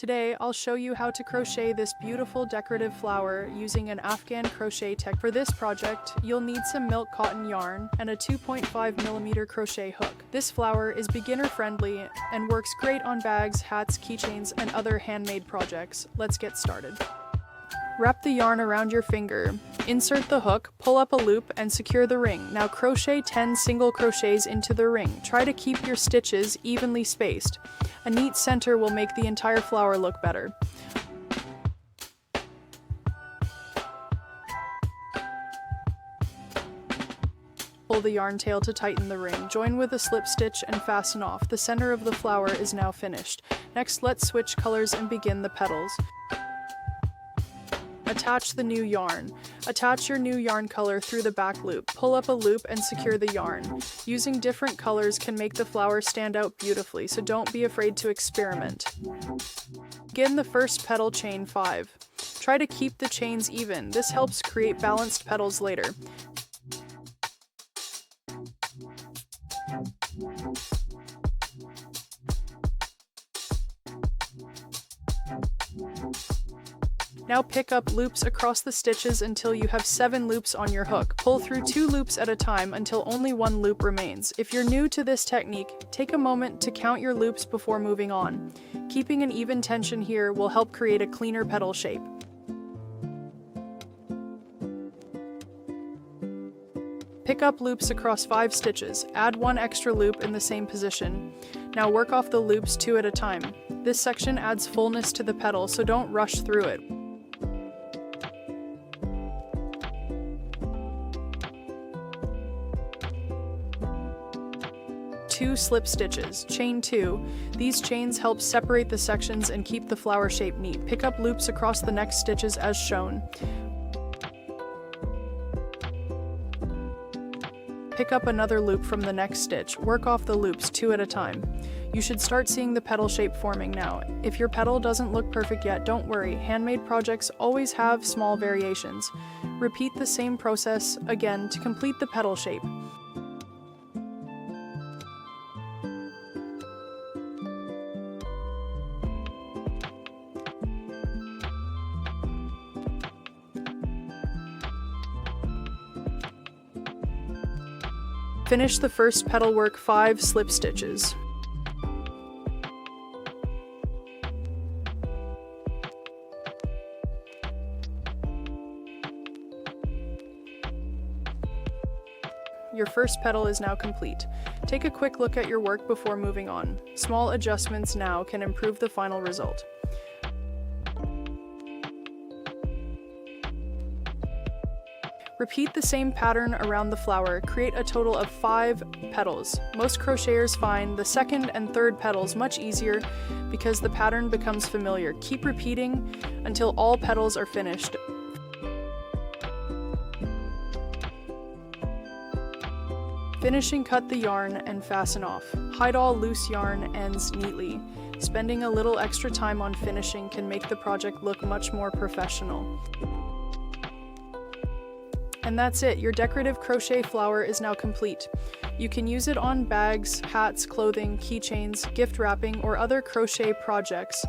Today, I'll show you how to crochet this beautiful decorative flower using an Afghan crochet technique. For this project, you'll need some milk cotton yarn and a 2.5mm crochet hook. This flower is beginner friendly and works great on bags, hats, keychains, and other handmade projects. Let's get started. Wrap the yarn around your finger, insert the hook, pull up a loop, and secure the ring. Now crochet 10 single crochets into the ring. Try to keep your stitches evenly spaced. A neat center will make the entire flower look better. Pull the yarn tail to tighten the ring. Join with a slip stitch and fasten off. The center of the flower is now finished. Next, let's switch colors and begin the petals. Attach the new yarn. Attach your new yarn color through the back loop. Pull up a loop and secure the yarn. Using different colors can make the flower stand out beautifully, so don't be afraid to experiment. Begin the first petal chain 5. Try to keep the chains even. This helps create balanced petals later. Now pick up loops across the stitches until you have 7 loops on your hook. Pull through 2 loops at a time until only 1 loop remains. If you're new to this technique, take a moment to count your loops before moving on. Keeping an even tension here will help create a cleaner petal shape. Pick up loops across 5 stitches. Add 1 extra loop in the same position. Now work off the loops 2 at a time. This section adds fullness to the petal, so don't rush through it. Two slip stitches, chain 2. These chains help separate the sections and keep the flower shape neat. Pick up loops across the next stitches as shown. Pick up another loop from the next stitch. Work off the loops 2 at a time. You should start seeing the petal shape forming now. If your petal doesn't look perfect yet, don't worry. Handmade projects always have small variations. Repeat the same process again to complete the petal shape. Finish the first petal work 5 slip stitches. Your first petal is now complete. Take a quick look at your work before moving on. Small adjustments now can improve the final result. Repeat the same pattern around the flower. Create a total of 5 petals. Most crocheters find the second and third petals much easier because the pattern becomes familiar. Keep repeating until all petals are finished. Finishing, cut the yarn and fasten off. Hide all loose yarn ends neatly. Spending a little extra time on finishing can make the project look much more professional. And that's it, your decorative crochet flower is now complete. You can use it on bags, hats, clothing, keychains, gift wrapping, or other crochet projects.